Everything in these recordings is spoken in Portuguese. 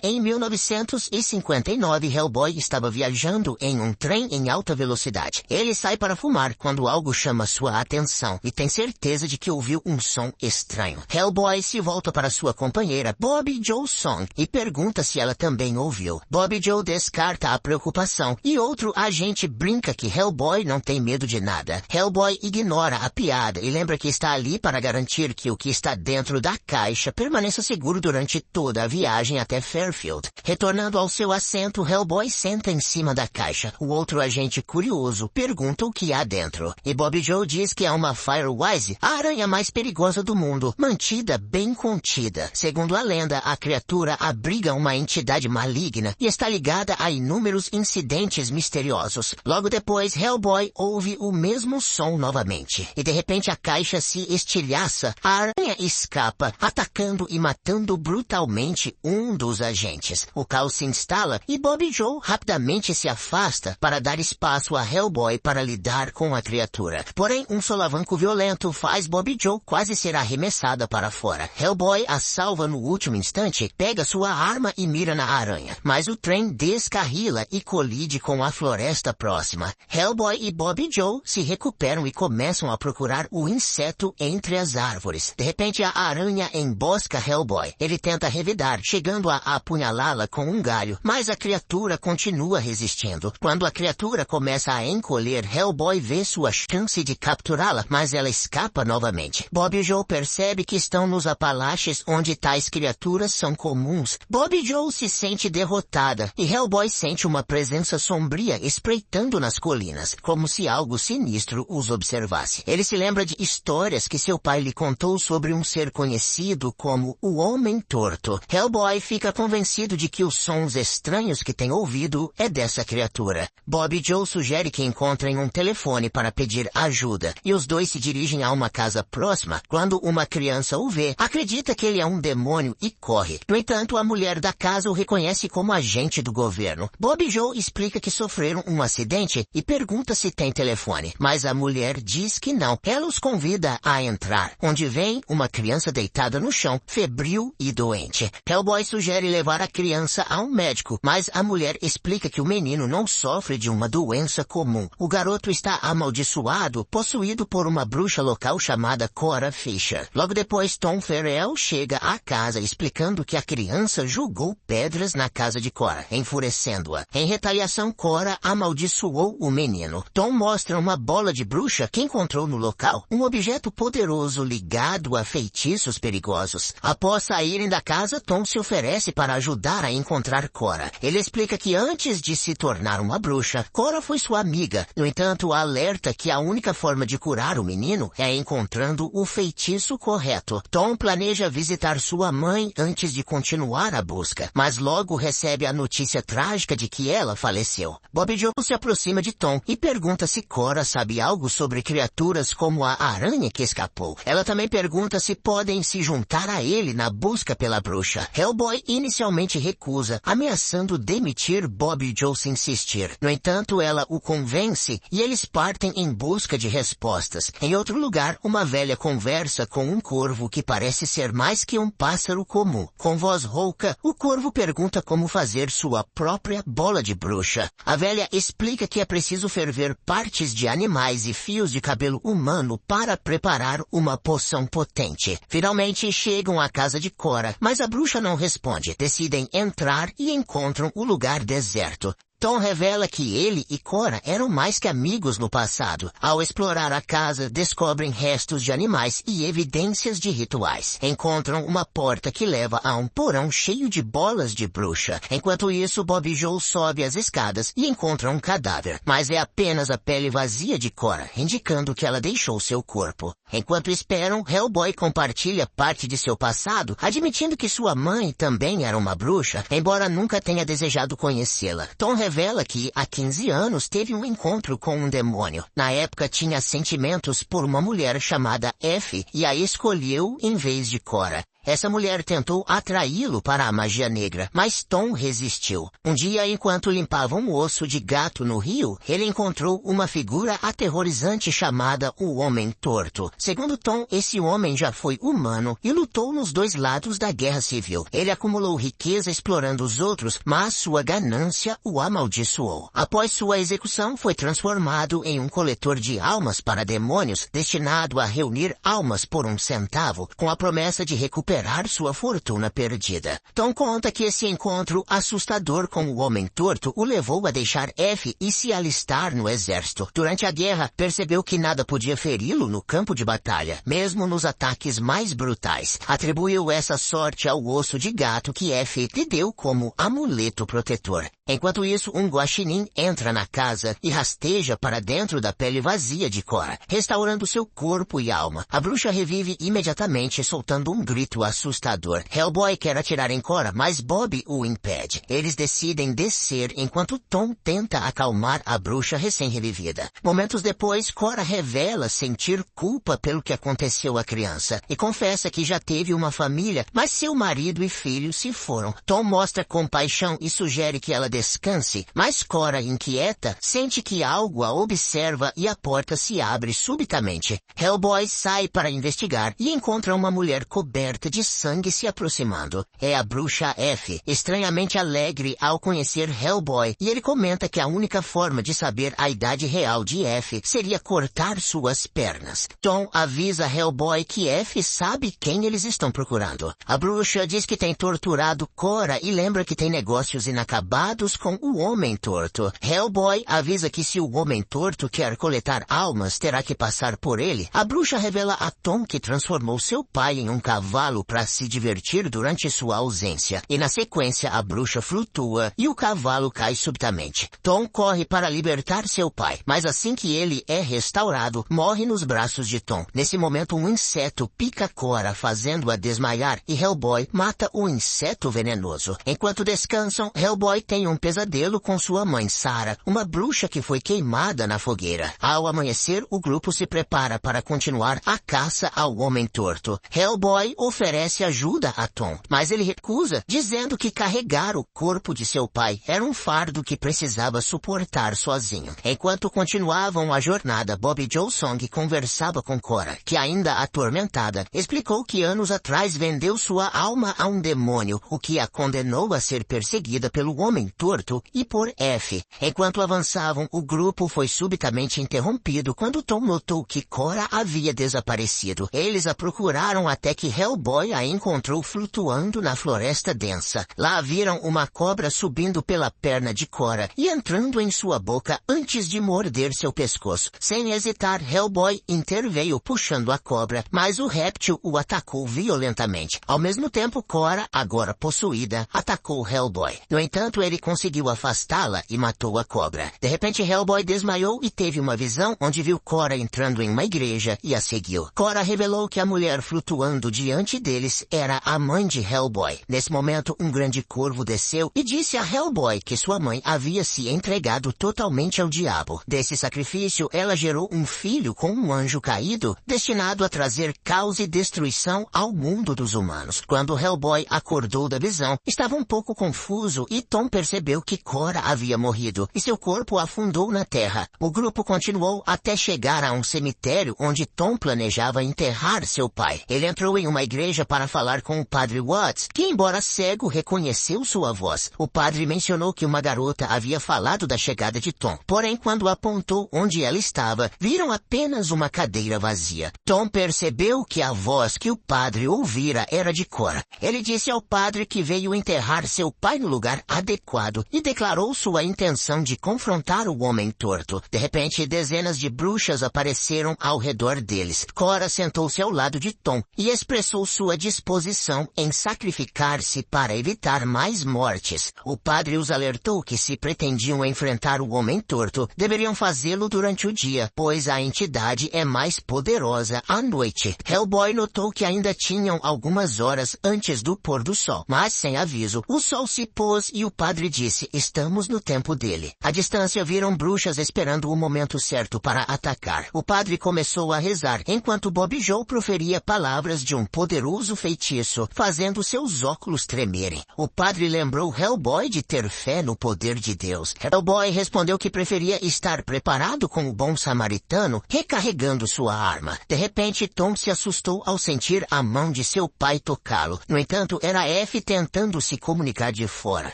Em 1959, Hellboy estava viajando em um trem em alta velocidade. Ele sai para fumar quando algo chama sua atenção e tem certeza de que ouviu um som estranho. Hellboy se volta para sua companheira Bobby Joe Song e pergunta se ela também ouviu. Bobby Joe descarta a preocupação e outro agente brinca que Hellboy não tem medo de nada. Hellboy ignora a piada e lembra que está ali para garantir que o que está dentro da caixa permaneça seguro durante toda a viagem até Fairfield. Retornando ao seu assento, Hellboy senta em cima da caixa. O outro agente curioso pergunta o que há dentro. E Bobby Joe diz que é uma Firewise, a aranha mais perigosa do mundo, mantida bem contida. Segundo a lenda, a criatura abriga uma entidade maligna e está ligada a inúmeros incidentes misteriosos. Logo depois, Hellboy ouve o mesmo som novamente. E de repente a caixa se estilhaça. A aranha escapa, atacando e matando brutalmente um dos agentes. O caos se instala e Bobby Joe rapidamente se afasta para dar espaço a Hellboy para lidar com a criatura. Porém, um solavanco violento faz Bobby Joe quase ser arremessada para fora. Hellboy a salva no último instante, pega sua arma e mira na aranha. Mas o trem descarrila e colide com a floresta próxima. Hellboy e Bobby Joe se recuperam e começam a procurar o inseto entre as árvores. De repente, a aranha embosca Hellboy. Ele tenta revidar, chegando a apunhalá-la com um galho, mas a criatura continua resistindo. Quando a criatura começa a encolher, Hellboy vê sua chance de capturá-la, mas ela escapa novamente. Bobby Joe percebe que estão nos Apalaches, onde tais criaturas são comuns. Bobby Joe se sente derrotada, e Hellboy sente uma presença sombria espreitando nas colinas, como se algo sinistro os observasse. Ele se lembra de histórias que seu pai lhe contou sobre um ser conhecido como o Homem Torto. Hellboy fica convencido de que os sons estranhos que tem ouvido é dessa criatura. Bobby Joe sugere que encontrem um telefone para pedir ajuda, e os dois se dirigem a uma casa próxima. Quando uma criança o vê, acredita que ele é um demônio e corre. No entanto, a mulher da casa o reconhece como agente do governo. Bobby Joe explica que sofreram um acidente e pergunta se tem telefone, mas a mulher diz que não. Ela os convida a entrar, onde vem uma criança deitada no chão, febril e doente. Hellboy sugere levar a criança a um médico, mas a mulher explica que o menino não sofre de uma doença comum. O garoto está amaldiçoado, possuído por uma bruxa local chamada Cora Fisher. Logo depois, Tom Farrell chega à casa explicando que a criança jogou pedras na casa de Cora, enfurecendo-a. Em retaliação, Cora amaldiçoou o menino. Tom mostra uma bola de bruxa que encontrou no local, um objeto poderoso ligado a feitiços perigosos. Após saírem da casa, Tom se oferece para ajudar a encontrar Cora. Ele explica que antes de se tornar uma bruxa, Cora foi sua amiga. No entanto, alerta que a única forma de curar o menino é encontrando o feitiço correto. Tom planeja visitar sua mãe antes de continuar a busca, mas logo recebe a notícia trágica de que ela faleceu. Bobby Joe se aproxima de Tom e pergunta se Cora sabe algo sobre criaturas como a aranha que escapou. Ela também pergunta se podem se juntar a ele na busca pela bruxa. Hellboy inicialmente recusa, ameaçando demitir Bobby Joe se insistir. No entanto, ela o convence e eles partem em busca de respostas. Em outro lugar, uma velha conversa com um corvo que parece ser mais que um pássaro comum. Com voz rouca, o corvo pergunta como fazer sua própria bola de bruxa. A velha explica que é preciso ferver partes de animais e fios de cabelo humano para preparar uma poção potente. Finalmente chegam à casa de Cora, mas a bruxa não responde. Decidem entrar e encontram o lugar deserto. Tom revela que ele e Cora eram mais que amigos no passado. Ao explorar a casa, descobrem restos de animais e evidências de rituais. Encontram uma porta que leva a um porão cheio de bolas de bruxa. Enquanto isso, Bobby Joe sobe as escadas e encontra um cadáver. Mas é apenas a pele vazia de Cora, indicando que ela deixou seu corpo. Enquanto esperam, Hellboy compartilha parte de seu passado, admitindo que sua mãe também era uma bruxa, embora nunca tenha desejado conhecê-la. Tom revela que, há 15 anos, teve um encontro com um demônio. Na época, tinha sentimentos por uma mulher chamada F e a escolheu em vez de Cora. Essa mulher tentou atraí-lo para a magia negra, mas Tom resistiu. Um dia, enquanto limpava um osso de gato no rio, ele encontrou uma figura aterrorizante chamada o Homem Torto. Segundo Tom, esse homem já foi humano e lutou nos dois lados da Guerra Civil. Ele acumulou riqueza explorando os outros, mas sua ganância o amaldiçoou. Após sua execução, foi transformado em um coletor de almas para demônios, destinado a reunir almas por 1 centavo, com a promessa de recuperar sua fortuna perdida. Tom conta que esse encontro assustador com o Homem Torto o levou a deixar F e se alistar no exército. Durante a guerra, percebeu que nada podia feri-lo no campo de batalha, mesmo nos ataques mais brutais. Atribuiu essa sorte ao osso de gato que F lhe deu como amuleto protetor. Enquanto isso, um guaxinim entra na casa e rasteja para dentro da pele vazia de Cora, restaurando seu corpo e alma. A bruxa revive imediatamente, soltando um grito assustador. Hellboy quer atirar em Cora, mas Bob o impede. Eles decidem descer enquanto Tom tenta acalmar a bruxa recém-revivida. Momentos depois, Cora revela sentir culpa pelo que aconteceu à criança e confessa que já teve uma família, mas seu marido e filho se foram. Tom mostra compaixão e sugere que ela descanse, mas Cora, inquieta, sente que algo a observa e a porta se abre subitamente. Hellboy sai para investigar e encontra uma mulher coberta de sangue se aproximando. É a bruxa F, estranhamente alegre ao conhecer Hellboy, e ele comenta que a única forma de saber a idade real de F seria cortar suas pernas. Tom avisa Hellboy que F sabe quem eles estão procurando. A bruxa diz que tem torturado Cora e lembra que tem negócios inacabados com o Homem Torto. Hellboy avisa que se o Homem Torto quer coletar almas, terá que passar por ele. A bruxa revela a Tom que transformou seu pai em um cavalo para se divertir durante sua ausência. E na sequência, a bruxa flutua e o cavalo cai subitamente. Tom corre para libertar seu pai, mas assim que ele é restaurado, morre nos braços de Tom. Nesse momento, um inseto pica Cora, fazendo-a desmaiar, e Hellboy mata o inseto venenoso. Enquanto descansam, Hellboy tem um pesadelo com sua mãe Sarah, uma bruxa que foi queimada na fogueira. Ao amanhecer, o grupo se prepara para continuar a caça ao Homem Torto. Hellboy oferece ajuda a Tom, mas ele recusa, dizendo que carregar o corpo de seu pai era um fardo que precisava suportar sozinho. Enquanto continuavam a jornada, Bob Joe Song conversava com Cora, que ainda atormentada, explicou que anos atrás vendeu sua alma a um demônio, o que a condenou a ser perseguida pelo Homem Torto e por F. Enquanto avançavam, o grupo foi subitamente interrompido quando Tom notou que Cora havia desaparecido. Eles a procuraram até que Hellboy a encontrou flutuando na floresta densa. Lá viram uma cobra subindo pela perna de Cora e entrando em sua boca antes de morder seu pescoço. Sem hesitar, Hellboy interveio puxando a cobra, mas o réptil o atacou violentamente. Ao mesmo tempo, Cora, agora possuída, atacou Hellboy. No entanto, ele conseguiu afastá-la e matou a cobra. De repente, Hellboy desmaiou e teve uma visão onde viu Cora entrando em uma igreja e a seguiu. Cora revelou que a mulher flutuando diante deles era a mãe de Hellboy. Nesse momento, um grande corvo desceu e disse a Hellboy que sua mãe havia se entregado totalmente ao diabo. Desse sacrifício, ela gerou um filho com um anjo caído, destinado a trazer caos e destruição ao mundo dos humanos. Quando Hellboy acordou da visão, estava um pouco confuso e Tom percebeu que Cora havia morrido e seu corpo afundou na terra. O grupo continuou até chegar a um cemitério onde Tom planejava enterrar seu pai. Ele entrou em uma igreja para falar com o padre Watts, que, embora cego, reconheceu sua voz. O padre mencionou que uma garota havia falado da chegada de Tom. Porém, quando apontou onde ela estava, viram apenas uma cadeira vazia. Tom percebeu que a voz que o padre ouvira era de Cora. Ele disse ao padre que veio enterrar seu pai no lugar adequado e declarou sua intenção de confrontar o Homem Torto. De repente, dezenas de bruxas apareceram ao redor deles. Cora sentou-se ao lado de Tom e expressou sua disposição em sacrificar-se para evitar mais mortes. O padre os alertou que se pretendiam enfrentar o Homem Torto, deveriam fazê-lo durante o dia, pois a entidade é mais poderosa à noite. Hellboy notou que ainda tinham algumas horas antes do pôr do sol, mas sem aviso, o sol se pôs e o padre disse: estamos no tempo dele. À distância viram bruxas esperando o momento certo para atacar. O padre começou a rezar, enquanto Bob Joe proferia palavras de um poderoso poderoso feitiço, fazendo seus óculos tremerem. O padre lembrou Hellboy de ter fé no poder de Deus. Hellboy respondeu que preferia estar preparado com o bom samaritano, recarregando sua arma. De repente, Tom se assustou ao sentir a mão de seu pai tocá-lo. No entanto, era F tentando se comunicar de fora,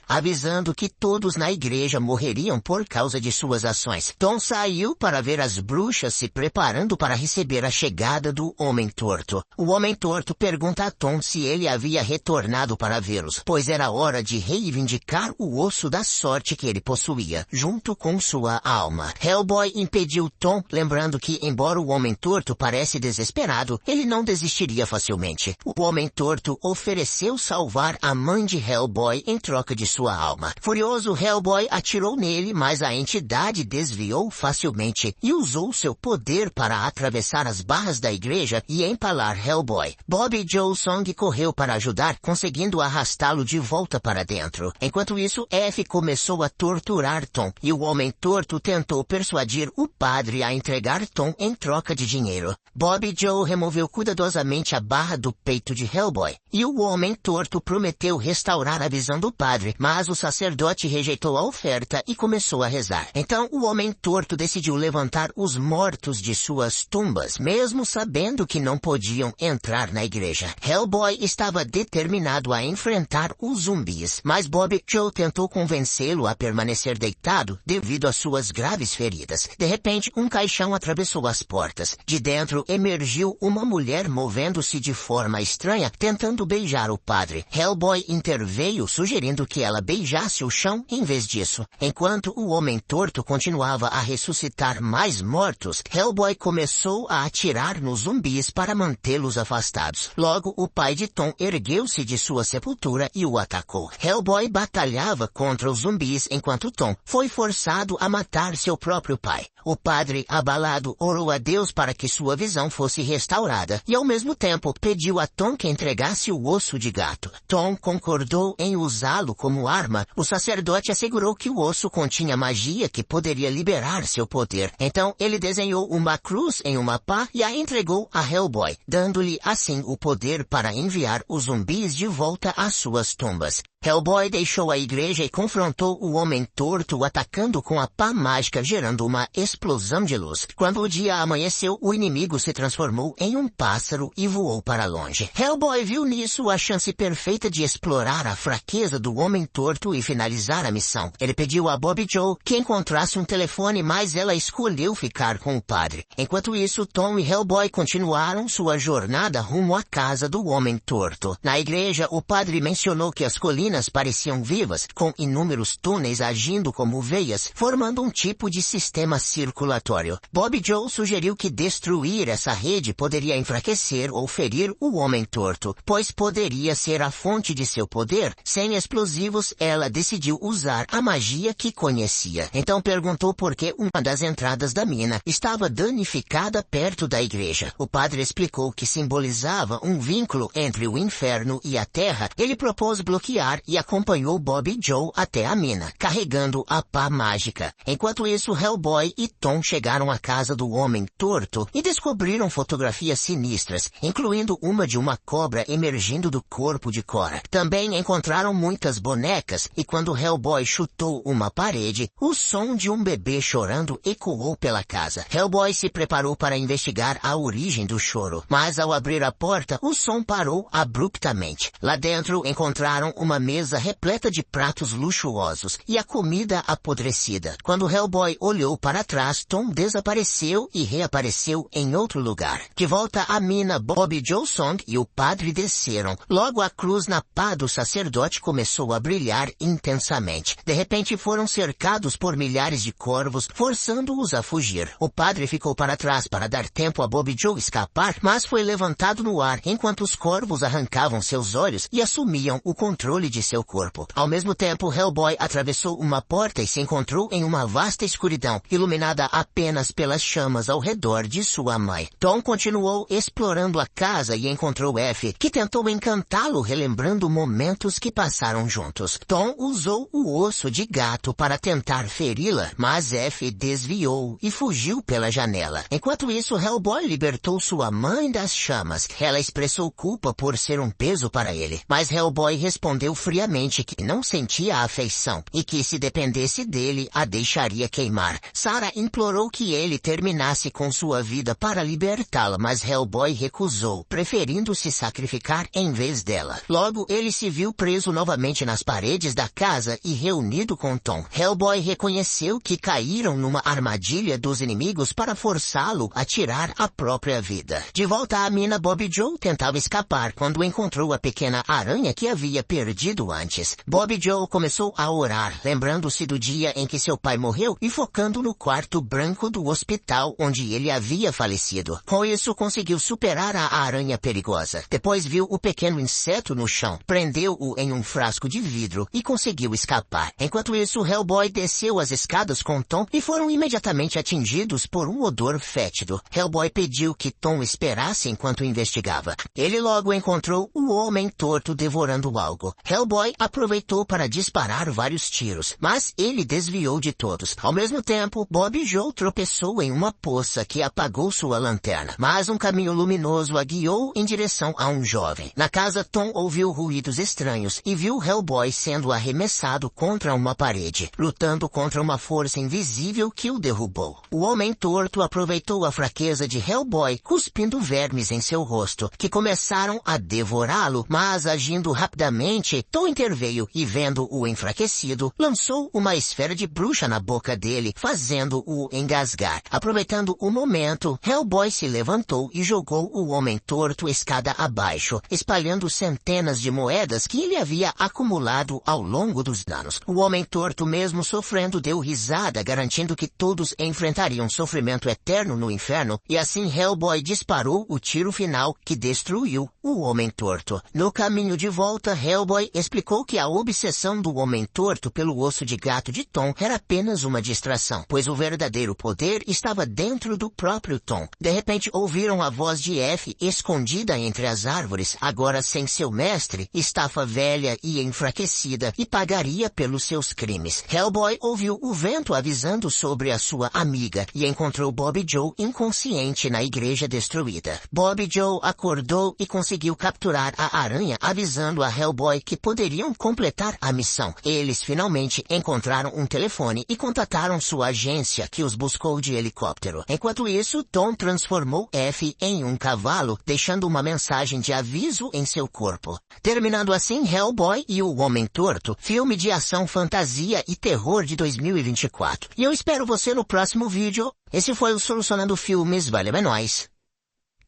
avisando que todos na igreja morreriam por causa de suas ações. Tom saiu para ver as bruxas se preparando para receber a chegada do Homem Torto. O Homem Torto pergunta a Tom se ele havia retornado para vê-los, pois era hora de reivindicar o osso da sorte que ele possuía, junto com sua alma. Hellboy impediu Tom, lembrando que, embora o Homem Torto parece desesperado, ele não desistiria facilmente. O Homem Torto ofereceu salvar a mãe de Hellboy em troca de sua alma. Furioso, Hellboy atirou nele, mas a entidade desviou facilmente e usou seu poder para atravessar as barras da igreja e empalar Hellboy. Bob Joe Song correu para ajudar, conseguindo arrastá-lo de volta para dentro. Enquanto isso, F começou a torturar Tom, e o Homem Torto tentou persuadir o padre a entregar Tom em troca de dinheiro. Bob Joe removeu cuidadosamente a barra do peito de Hellboy, e o Homem Torto prometeu restaurar a visão do padre, mas o sacerdote rejeitou a oferta e começou a rezar. Então o Homem Torto decidiu levantar os mortos de suas tumbas, mesmo sabendo que não podiam entrar na igreja. Hellboy estava determinado a enfrentar os zumbis, mas Bob Joe tentou convencê-lo a permanecer deitado devido às suas graves feridas. De repente, um caixão atravessou as portas. De dentro emergiu uma mulher movendo-se de forma estranha, tentando beijar o padre. Hellboy interveio, sugerindo que ela beijasse o chão em vez disso. Enquanto o Homem Torto continuava a ressuscitar mais mortos, Hellboy começou a atirar nos zumbis para mantê-los afastados. Logo, o pai de Tom ergueu-se de sua sepultura e o atacou. Hellboy batalhava contra os zumbis enquanto Tom foi forçado a matar seu próprio pai. O padre, abalado, orou a Deus para que sua visão fosse restaurada e, ao mesmo tempo, pediu a Tom que entregasse o osso de gato. Tom concordou em usá-lo como arma. O sacerdote assegurou que o osso continha magia que poderia liberar seu poder. Então, ele desenhou uma cruz em uma pá e a entregou a Hellboy, dando-lhe assim o poder para enviar os zumbis de volta às suas tumbas. Hellboy deixou a igreja e confrontou o Homem Torto, atacando com a pá mágica, gerando uma explosão de luz. Quando o dia amanheceu, o inimigo se transformou em um pássaro e voou para longe. Hellboy viu nisso a chance perfeita de explorar a fraqueza do Homem Torto e finalizar a missão. Ele pediu a Bob Joe que encontrasse um telefone, mas ela escolheu ficar com o padre. Enquanto isso, Tom e Hellboy continuaram sua jornada rumo à casa do Homem Torto. Na igreja, o padre mencionou que as colinas pareciam vivas, com inúmeros túneis agindo como veias, formando um tipo de sistema circulatório. Bob Joe sugeriu que destruir essa rede poderia enfraquecer ou ferir o Homem Torto, pois poderia ser a fonte de seu poder. Sem explosivos, ela decidiu usar a magia que conhecia. Então perguntou por que uma das entradas da mina estava danificada perto da igreja. O padre explicou que simbolizava um vínculo entre o inferno e a terra. Ele propôs bloquear e acompanhou Bob Joe até a mina, carregando a pá mágica. Enquanto isso, Hellboy e Tom chegaram à casa do Homem Torto e descobriram fotografias sinistras, incluindo uma de uma cobra emergindo do corpo de Cora. Também encontraram muitas bonecas e quando Hellboy chutou uma parede, o som de um bebê chorando ecoou pela casa. Hellboy se preparou para investigar a origem do choro, mas ao abrir a porta, o som parou abruptamente. Lá dentro encontraram uma mesa repleta de pratos luxuosos e a comida apodrecida. Quando Hellboy olhou para trás, Tom desapareceu e reapareceu em outro lugar. De volta à mina, Bob Joe Song e o padre desceram. Logo a cruz na pá do sacerdote começou a brilhar intensamente. De repente foram cercados por milhares de corvos, forçando-os a fugir. O padre ficou para trás para dar tempo a Bob Joe escapar, mas foi levantado no ar enquanto os corvos arrancavam seus olhos e assumiam o controle de seu corpo. Ao mesmo tempo, Hellboy atravessou uma porta e se encontrou em uma vasta escuridão, iluminada apenas pelas chamas ao redor de sua mãe. Tom continuou explorando a casa e encontrou F, que tentou encantá-lo relembrando momentos que passaram juntos. Tom usou o osso de gato para tentar feri-la, mas F desviou e fugiu pela janela. Enquanto isso, Hellboy libertou sua mãe das chamas. Ela expressou culpa por ser um peso para ele, mas Hellboy respondeu friamente que não sentia afeição e que se dependesse dele, a deixaria queimar. Sarah implorou que ele terminasse com sua vida para libertá-la, mas Hellboy recusou, preferindo se sacrificar em vez dela. Logo, ele se viu preso novamente nas paredes da casa e reunido com Tom. Hellboy reconheceu que caíram numa armadilha dos inimigos para forçá-lo a tirar a própria vida. De volta à mina, Bob Joe tentava escapar quando encontrou a pequena aranha que havia perdido antes. Bob Joe começou a orar, lembrando-se do dia em que seu pai morreu e focando no quarto branco do hospital onde ele havia falecido. Com isso, conseguiu superar a aranha perigosa. Depois viu o pequeno inseto no chão, prendeu-o em um frasco de vidro e conseguiu escapar. Enquanto isso, Hellboy desceu as escadas com Tom e foram imediatamente atingidos por um odor fétido. Hellboy pediu que Tom esperasse enquanto investigava. Ele logo encontrou o homem torto devorando algo. Hellboy aproveitou para disparar vários tiros, mas ele desviou de todos. Ao mesmo tempo, Bob Joe tropeçou em uma poça que apagou sua lanterna, mas um caminho luminoso a guiou em direção a um jovem. Na casa, Tom ouviu ruídos estranhos e viu Hellboy sendo arremessado contra uma parede, lutando contra uma força invisível que o derrubou. O homem torto aproveitou a fraqueza de Hellboy, cuspindo vermes em seu rosto, que começaram a devorá-lo, mas agindo rapidamente, Tom interveio e, vendo-o enfraquecido, lançou uma esfera de bruxa na boca dele, fazendo-o engasgar. Aproveitando o momento, Hellboy se levantou e jogou o homem torto escada abaixo, espalhando centenas de moedas que ele havia acumulado ao longo dos anos. O homem torto, mesmo sofrendo, deu risada, garantindo que todos enfrentariam sofrimento eterno no inferno, e assim Hellboy disparou o tiro final que destruiu o homem torto. No caminho de volta, Hellboy explicou que a obsessão do homem torto pelo osso de gato de Tom era apenas uma distração, pois o verdadeiro poder estava dentro do próprio Tom. De repente, ouviram a voz de F escondida entre as árvores. Agora, sem seu mestre, estava velha e enfraquecida e pagaria pelos seus crimes. Hellboy ouviu o vento avisando sobre a sua amiga e encontrou Bob Joe inconsciente na igreja destruída. Bob Joe acordou e conseguiu capturar a aranha, avisando a Hellboy que poderiam completar a missão. Eles finalmente encontraram um telefone e contataram sua agência, que os buscou de helicóptero. Enquanto isso, Tom transformou F em um cavalo, deixando uma mensagem de aviso em seu corpo. Terminando assim Hellboy e o Homem Torto, filme de ação, fantasia e terror de 2024. E eu espero você no próximo vídeo. Esse foi o Solucionando Filmes. Valeu, é nóis.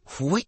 Fui.